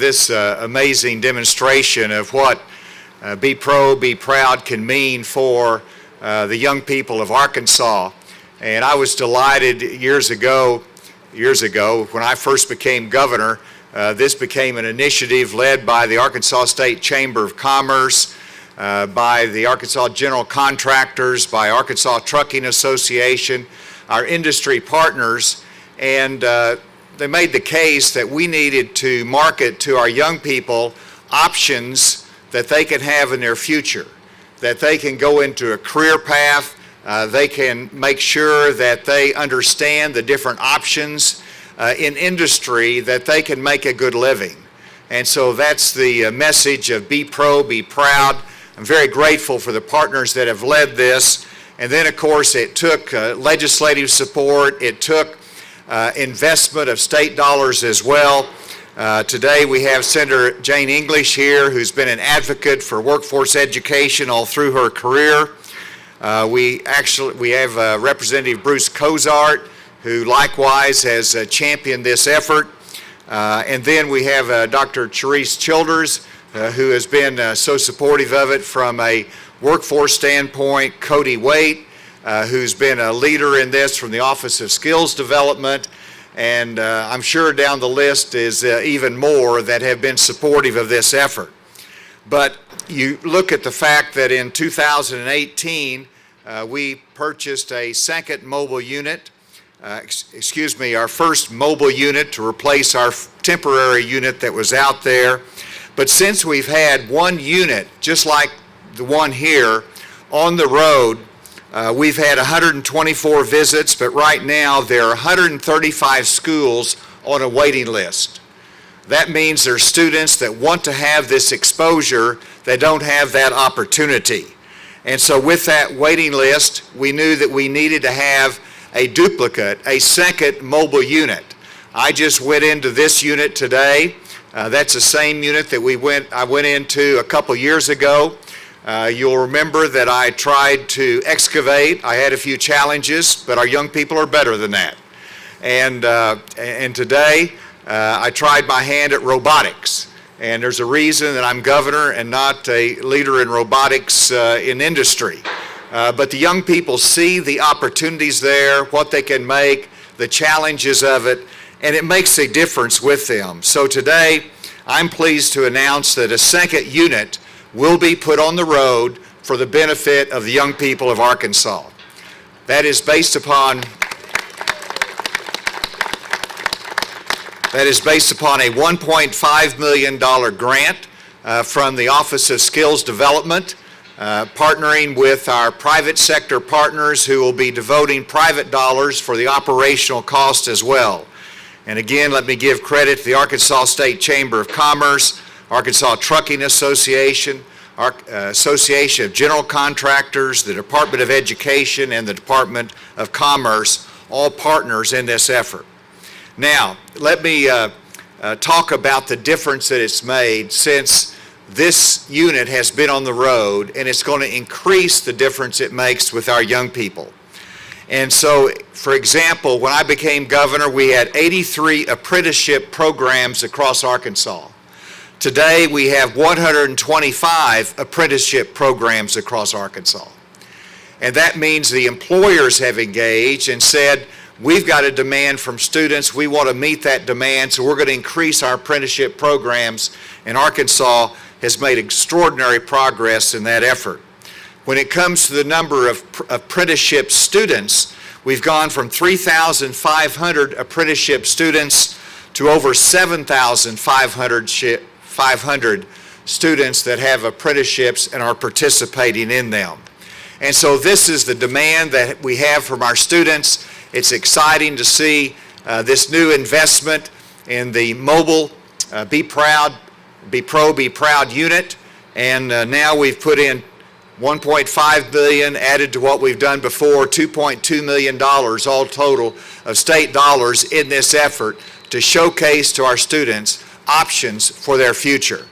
This amazing demonstration of what Be Pro, Be Proud can mean for the young people of Arkansas. And I was delighted years ago when I first became governor. This became an initiative led by the Arkansas State Chamber of Commerce, by the Arkansas General Contractors, by Arkansas Trucking Association, our industry partners, and they made the case that we needed to market to our young people options that they can have in their future, that they can go into a career path, they can make sure that they understand the different options in industry that they can make a good living. And so that's the message of Be Pro, Be Proud. I'm very grateful for the partners that have led this. And then, of course, it took legislative support. It took investment of state dollars as well. Today we have Senator Jane English here, who's been an advocate for workforce education all through her career. We have Representative Bruce Cozart, who likewise has championed this effort. And then we have Dr. Charisse Childers, who has been so supportive of it from a workforce standpoint. Cody Waite, who's been a leader in this from the Office of Skills Development, and I'm sure down the list is even more that have been supportive of this effort. But you look at the fact that in 2018, we purchased a second mobile unit, our first mobile unit to replace our temporary unit that was out there. But since we've had one unit, just like the one here, on the road, we've had 124 visits, but right now there are 135 schools on a waiting list. That means there are students that want to have this exposure that don't have that opportunity. And so with that waiting list, we knew that we needed to have a duplicate, a second mobile unit. I just went into this unit today. That's the same unit that I went into a couple years ago. You'll remember that I tried to excavate. I had a few challenges, but our young people are better than that. And today, I tried my hand at robotics. And there's a reason that I'm governor and not a leader in robotics in industry. But the young people see the opportunities there, what they can make, the challenges of it, and it makes a difference with them. So today, I'm pleased to announce that a second unit will be put on the road for the benefit of the young people of Arkansas. That is based upon a $1.5 million grant from the Office of Skills Development, partnering with our private sector partners who will be devoting private dollars for the operational cost as well. And again, let me give credit to the Arkansas State Chamber of Commerce, Arkansas Trucking Association, Association of General Contractors, the Department of Education, and the Department of Commerce, all partners in this effort. Now, let me talk about the difference that it's made since this unit has been on the road, and it's going to increase the difference it makes with our young people. And so, for example, when I became governor, we had 83 apprenticeship programs across Arkansas. Today, we have 125 apprenticeship programs across Arkansas. And that means the employers have engaged and said, we've got a demand from students, we want to meet that demand, so we're going to increase our apprenticeship programs, and Arkansas has made extraordinary progress in that effort. When it comes to the number of apprenticeship students, we've gone from 3,500 apprenticeship students to over 7,500 students that have apprenticeships and are participating in them. And so this is the demand that we have from our students. It's exciting to see this new investment in the mobile Be Proud, Be Pro, Be Proud unit. And now we've put in $1.5 billion added to what we've done before, $2.2 million all total of state dollars in this effort to showcase to our students options for their future.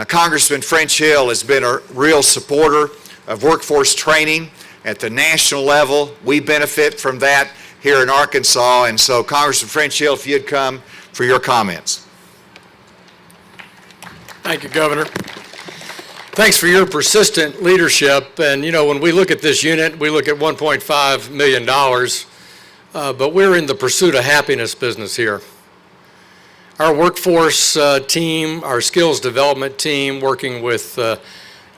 Congressman French Hill has been a real supporter of workforce training at the national level. We benefit from that here in Arkansas, and so Congressman French Hill, if you'd come for your comments. Thank you, Governor. Thanks for your persistent leadership. And you know, when we look at this unit, we look at $1.5 million, but we're in the pursuit of happiness business here. Our workforce team, our skills development team, working with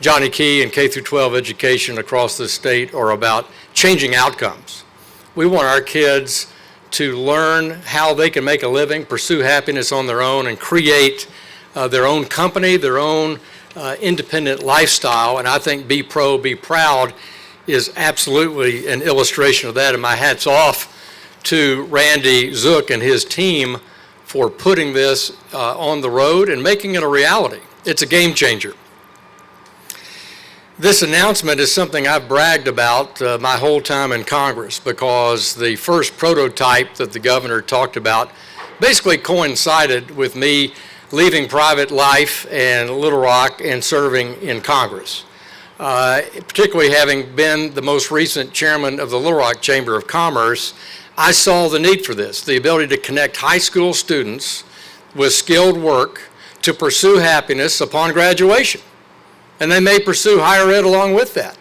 Johnny Key and K-12 education across the state, are about changing outcomes. We want our kids to learn how they can make a living, pursue happiness on their own, and create their own company, their own independent lifestyle. And I think Be Pro, Be Proud is absolutely an illustration of that. And my hat's off to Randy Zook and his team for putting this on the road and making it a reality. It's a game changer. This announcement is something I've bragged about my whole time in Congress, because the first prototype that the governor talked about basically coincided with me leaving private life and Little Rock and serving in Congress, particularly having been the most recent chairman of the Little Rock Chamber of Commerce. I saw the need for this, the ability to connect high school students with skilled work to pursue happiness upon graduation. And they may pursue higher ed along with that.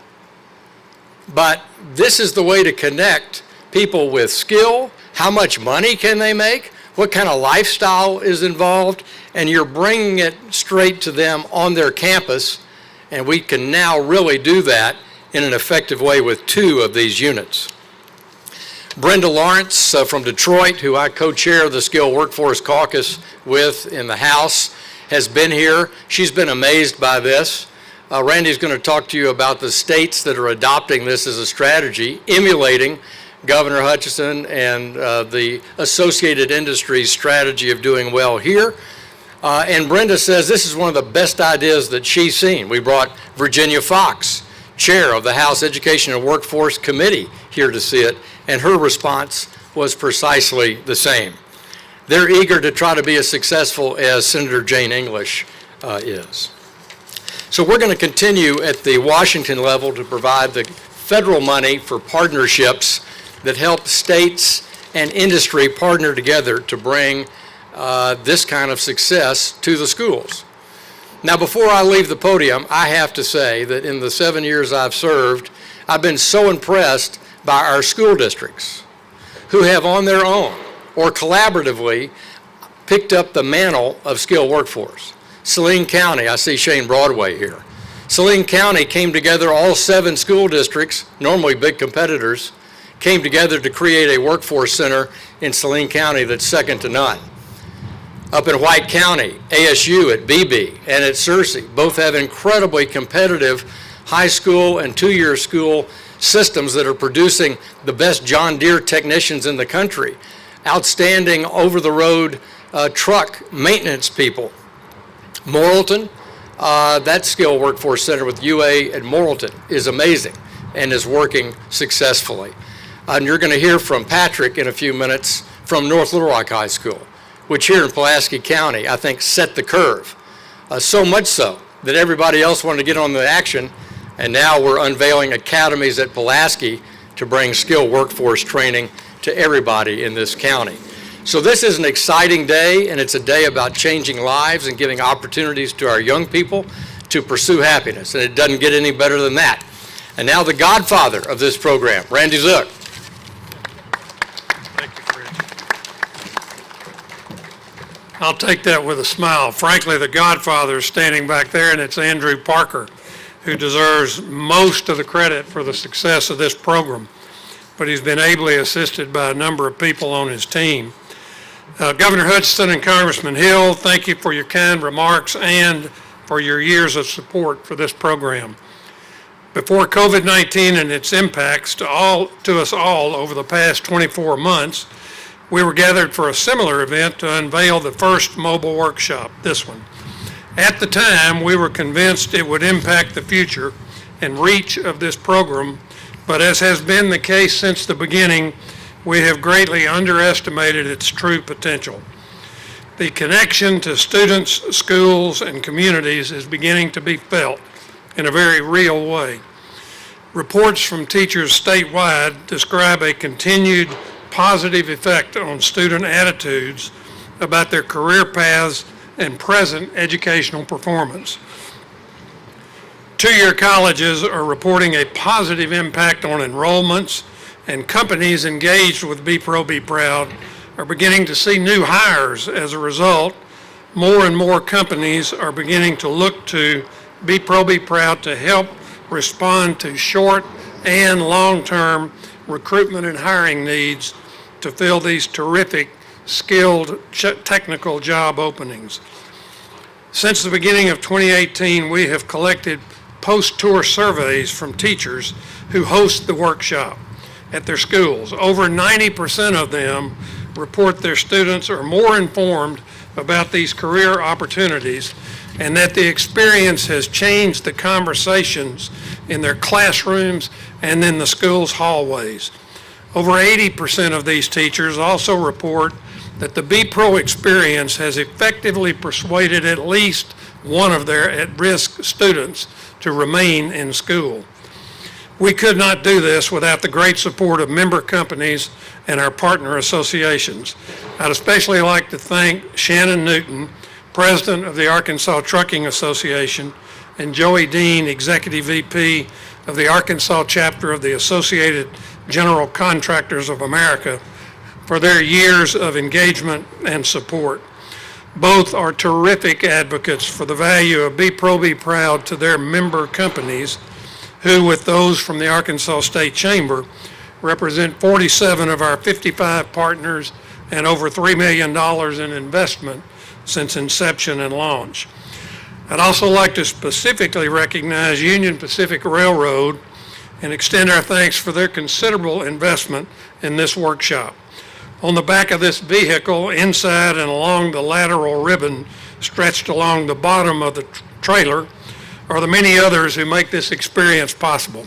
But this is the way to connect people with skill. How much money can they make? What kind of lifestyle is involved? And you're bringing it straight to them on their campus. And we can now really do that in an effective way with 2 of these units. Brenda Lawrence from Detroit, who I co-chair the Skilled Workforce Caucus with in the House, has been here. She's been amazed by this. Randy's going to talk to you about the states that are adopting this as a strategy, emulating Governor Hutchinson and the associated industries' strategy of doing well here. And Brenda says this is one of the best ideas that she's seen. We brought Virginia Fox, chair of the House Education and Workforce Committee, here to see it, and her response was precisely the same. They're eager to try to be as successful as Senator Jane English is. So we're going to continue at the Washington level to provide the federal money for partnerships that help states and industry partner together to bring this kind of success to the schools. Now, before I leave the podium, I have to say that in the 7 years I've served, I've been so impressed by our school districts who have on their own or collaboratively picked up the mantle of skilled workforce. Saline County, I see Shane Broadway here. Saline County came together, all 7 school districts, normally big competitors, came together to create a workforce center in Saline County that's second to none. Up in White County, ASU at BB and at Searcy both have incredibly competitive high school and 2-year school systems that are producing the best John Deere technicians in the country, outstanding over-the-road truck maintenance people. Morrilton, that skilled workforce center with UA at Morrilton is amazing and is working successfully. And you're going to hear from Patrick in a few minutes from North Little Rock High School, which here in Pulaski County, I think, set the curve. So much so that everybody else wanted to get on the action, and now we're unveiling academies at Pulaski to bring skilled workforce training to everybody in this county. So this is an exciting day, and it's a day about changing lives and giving opportunities to our young people to pursue happiness, and it doesn't get any better than that. And now the godfather of this program, Randy Zook. Thank you, Fred. I'll take that with a smile. Frankly, the godfather is standing back there, and it's Andrew Parker, who deserves most of the credit for the success of this program, but he's been ably assisted by a number of people on his team. Governor Hutchinson and Congressman Hill, thank you for your kind remarks and for your years of support for this program. Before COVID-19 and its impacts to us all over the past 24 months, we were gathered for a similar event to unveil the first mobile workshop, this one. At the time, we were convinced it would impact the future and reach of this program, but as has been the case since the beginning, we have greatly underestimated its true potential. The connection to students, schools, and communities is beginning to be felt in a very real way. Reports from teachers statewide describe a continued positive effect on student attitudes about their career paths and present educational performance. Two-year colleges are reporting a positive impact on enrollments, and companies engaged with Be Pro, Be Proud are beginning to see new hires. As a result, more and more companies are beginning to look to Be Pro, Be Proud to help respond to short and long-term recruitment and hiring needs to fill these terrific, skilled, technical job openings. Since the beginning of 2018, we have collected post-tour surveys from teachers who host the workshop at their schools. Over 90% of them report their students are more informed about these career opportunities and that the experience has changed the conversations in their classrooms and in the school's hallways. Over 80% of these teachers also report that the Be Pro experience has effectively persuaded at least one of their at-risk students to remain in school. We could not do this without the great support of member companies and our partner associations. I'd especially like to thank Shannon Newton, President of the Arkansas Trucking Association, and Joey Dean, Executive VP of the Arkansas chapter of the Associated General Contractors of America, for their years of engagement and support. Both are terrific advocates for the value of Be Pro, Be Proud to their member companies, who, with those from the Arkansas State Chamber, represent 47 of our 55 partners and over $3 million in investment since inception and launch. I'd also like to specifically recognize Union Pacific Railroad and extend our thanks for their considerable investment in this workshop. On the back of this vehicle, inside and along the lateral ribbon stretched along the bottom of the trailer, are the many others who make this experience possible.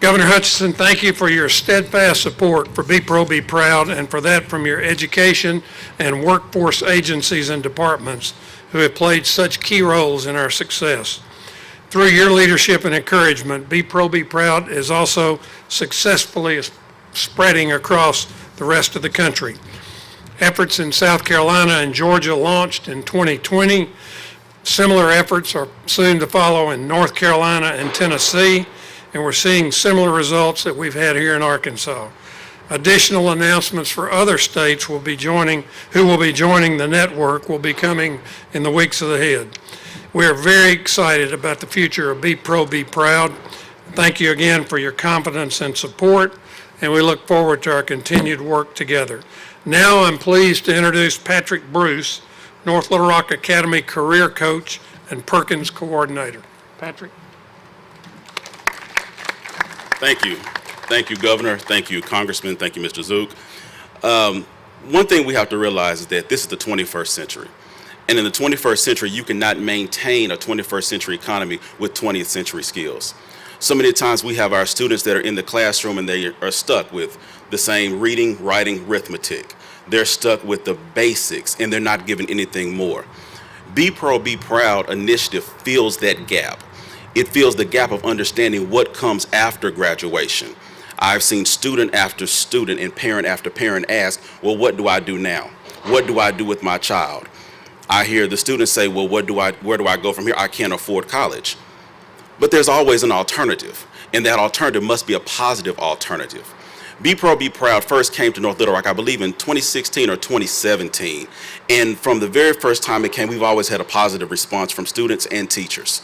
Governor Hutchinson, thank you for your steadfast support for Be Pro, Be Proud, and for that from your education and workforce agencies and departments who have played such key roles in our success. Through your leadership and encouragement, Be Pro, Be Proud is also successfully spreading across the rest of the country. Efforts in South Carolina and Georgia launched in 2020. Similar efforts are soon to follow in North Carolina and Tennessee, and we're seeing similar results that we've had here in Arkansas. Additional announcements for other states who will be joining the network will be coming in the weeks ahead. We are very excited about the future of Be Pro, Be Proud. Thank you again for your confidence and support, and we look forward to our continued work together. Now I'm pleased to introduce Patrick Bruce, North Little Rock Academy Career Coach and Perkins Coordinator. Patrick. Thank you. Thank you, Governor. Thank you, Congressman. Thank you, Mr. Zook. One thing we have to realize is that this is the 21st century. And in the 21st century, you cannot maintain a 21st century economy with 20th century skills. So many times we have our students that are in the classroom and they are stuck with the same reading, writing, arithmetic. They're stuck with the basics and they're not given anything more. Be Pro, Be Proud initiative fills that gap. It fills the gap of understanding what comes after graduation. I've seen student after student and parent after parent ask, well, what do I do now? What do I do with my child? I hear the students say, well, where do I go from here? I can't afford college. But there's always an alternative, and that alternative must be a positive alternative. Be Pro, Be Proud first came to North Little Rock, I believe in 2016 or 2017. And from the very first time it came, we've always had a positive response from students and teachers.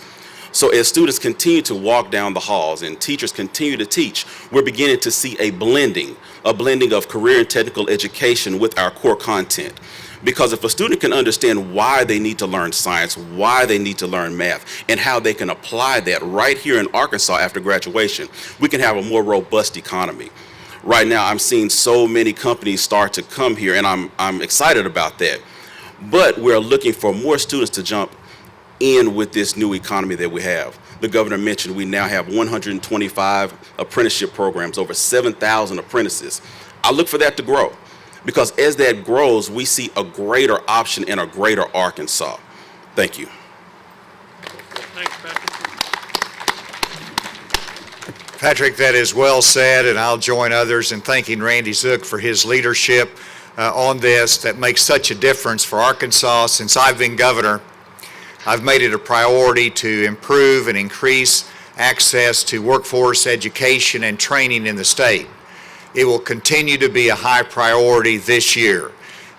So as students continue to walk down the halls and teachers continue to teach, we're beginning to see a blending of career and technical education with our core content. Because if a student can understand why they need to learn science, why they need to learn math, and how they can apply that right here in Arkansas after graduation, we can have a more robust economy. Right now, I'm seeing so many companies start to come here, and I'm excited about that. But we're looking for more students to jump in with this new economy that we have. The governor mentioned we now have 125 apprenticeship programs, over 7,000 apprentices. I look for that to grow, because as that grows, we see a greater option in a greater Arkansas. Thank you. Thanks, Patrick. Patrick, that is well said, and I'll join others in thanking Randy Zook for his leadership on this that makes such a difference for Arkansas. Since I've been governor, I've made it a priority to improve and increase access to workforce education and training in the state. It will continue to be a high priority this year.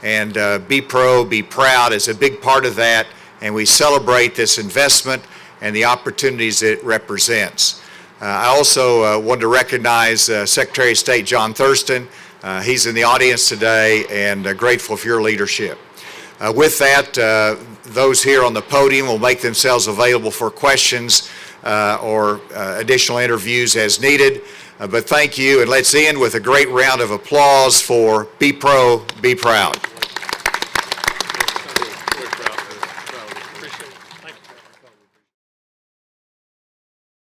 And Be Pro, Be Proud is a big part of that, and we celebrate this investment and the opportunities it represents. I also want to recognize Secretary of State John Thurston. He's in the audience today, and grateful for your leadership. With that, those here on the podium will make themselves available for questions or additional interviews as needed. But thank you, and let's end with a great round of applause for Be Pro, Be Proud.